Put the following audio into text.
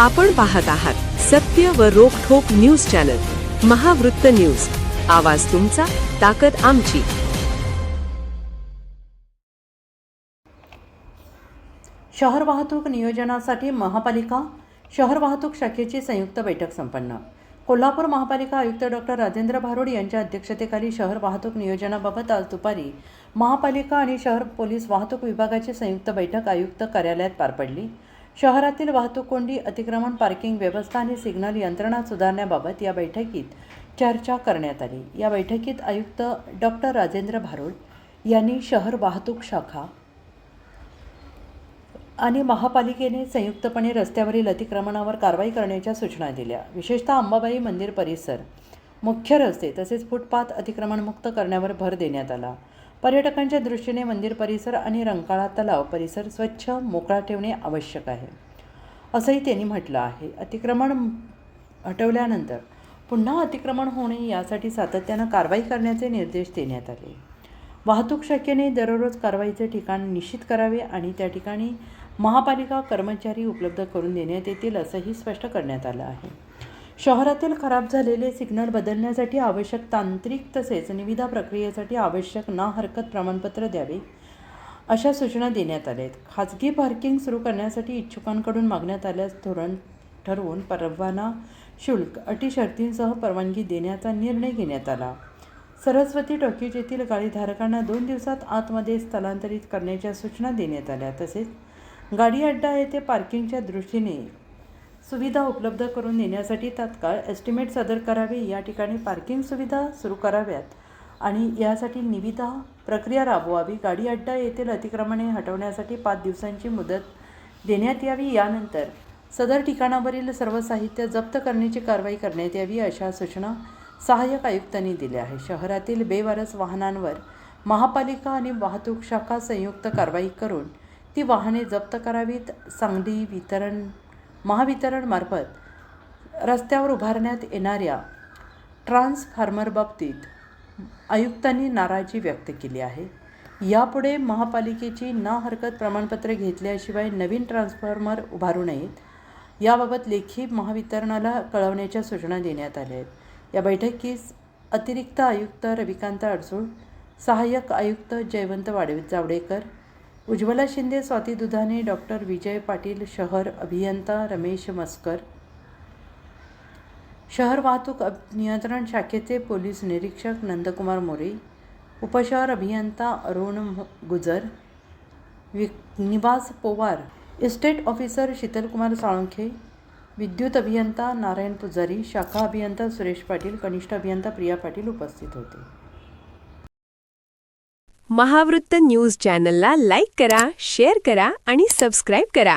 आपण पाहत आहात सत्य व रोखठोक न्यूज चॅनल महावृत्त न्यूज। आवाज तुमचा, ताकद आमची। शहर वाहतूक नियोजनासाठी महापालिका शहर वाहतूक शाखेची संयुक्त बैठक संपन्न। कोल्हापूर महापालिका आयुक्त डॉक्टर राजेंद्र भारुड यांच्या अध्यक्षतेखाली शहर वाहतूक नियोजनाबाबत आज दुपारी महापालिका आणि शहर पोलीस वाहतूक विभागाची संयुक्त बैठक आयुक्त कार्यालयात पार पडली। शहरातील वाहतूक कोंडी, अतिक्रमण, पार्किंग व्यवस्था आणि सिग्नल यंत्रणा सुधारण्याबाबत या बैठकीत चर्चा करण्यात आली। या बैठकीत आयुक्त डॉक्टर राजेंद्र भारुड यांनी शहर वाहतूक शाखा आणि महापालिकेने संयुक्तपणे रस्त्यावरील अतिक्रमणावर कारवाई करण्याच्या सूचना दिल्या। विशेषतः अंबाबाई मंदिर परिसर, मुख्य रस्ते तसेच फुटपाथ अतिक्रमणमुक्त करण्यावर भर देण्यात आला। पर्यटकांच्या दृष्टीने मंदिर परिसर आणि रंकाळा तलाव परिसर स्वच्छ मोकळा ठेवणे आवश्यक आहे, असंही त्यांनी म्हटलं आहे। अतिक्रमण हटवल्यानंतर पुन्हा अतिक्रमण होऊ नये यासाठी सातत्यानं कारवाई करण्याचे निर्देश देण्यात आले। वाहतूक शाखेने दररोज कारवाईचे ठिकाण निश्चित करावे आणि त्या ठिकाणी महापालिका कर्मचारी उपलब्ध करून देण्यात येतील, असंही स्पष्ट करण्यात आलं आहे। शहरातील खराब झालेले सिग्नल बदलण्यासाठी आवश्यक तांत्रिक तसेच निविदा प्रक्रियेसाठी आवश्यक ना हरकत प्रमाणपत्र द्यावे, अशा सूचना देण्यात आल्या आहेत। खाजगी पार्किंग सुरू करण्यासाठी इच्छुकांकडून मागण्यात आल्यास धोरण ठरवून परवाना शुल्क, अटी शर्तींसह परवानगी देण्याचा निर्णय घेण्यात आला। सरस्वती टॉकीज येथील गाडीधारकांना 2 दिवसात आतमध्ये स्थलांतरित करण्याच्या सूचना देण्यात आल्या। तसेच गाडी अड्डा येथे पार्किंगच्या दृष्टीने सुविधा उपलब्ध करून देण्यासाठी तात्काळ एस्टिमेट सादर करावे, या ठिकाणी पार्किंग सुविधा सुरू कराव्यात आणि यासाठी निविदा प्रक्रिया राबवावी। गाडी अड्डा येथील अतिक्रमणे हटवण्यासाठी 5 दिवसांची मुदत देण्यात यावी। यानंतर सदर ठिकाणावरील सर्व साहित्य जप्त करण्याची कारवाई करण्यात यावी, अशा सूचना सहाय्यक आयुक्तांनी दिल्या आहे। शहरातील बेवारस वाहनांवर महापालिका आणि वाहतूक शाखा संयुक्त कारवाई करून ती वाहने जप्त करावीत। सांगली महावितरणमार्फत रस्त्यावर उभारण्यात येणाऱ्या ट्रान्सफॉर्मरबाबतीत आयुक्तांनी नाराजी व्यक्त केली आहे। यापुढे महापालिकेची ना हरकत प्रमाणपत्र घेतल्याशिवाय नवीन ट्रान्सफॉर्मर उभारू नयेत, याबाबत लेखी महावितरणाला कळवण्याच्या सूचना देण्यात आल्या आहेत। या बैठकीस अतिरिक्त आयुक्त रविकांत अडसूळ, सहाय्यक आयुक्त जयवंत जावडेकर, उज्ज्वला शिंदे, स्वाती दुधाने, डॉक्टर विजय पाटील, शहर अभियंता रमेश मस्कर, शहर वाहतूक नियंत्रण शाखेचे पोलीस निरीक्षक नंदकुमार मोरे, उपशहर अभियंता अरुण गुजर, निवास पोवार, इस्टेट ऑफिसर शीतलकुमार साळुंखे, विद्युत अभियंता नारायण पुजारी, शाखा अभियंता सुरेश पाटील, कनिष्ठ अभियंता प्रिया पाटील उपस्थित होते। महावृत्त न्यूज चॅनलला लाईक करा, शेअर करा आणि सबस्क्राईब करा।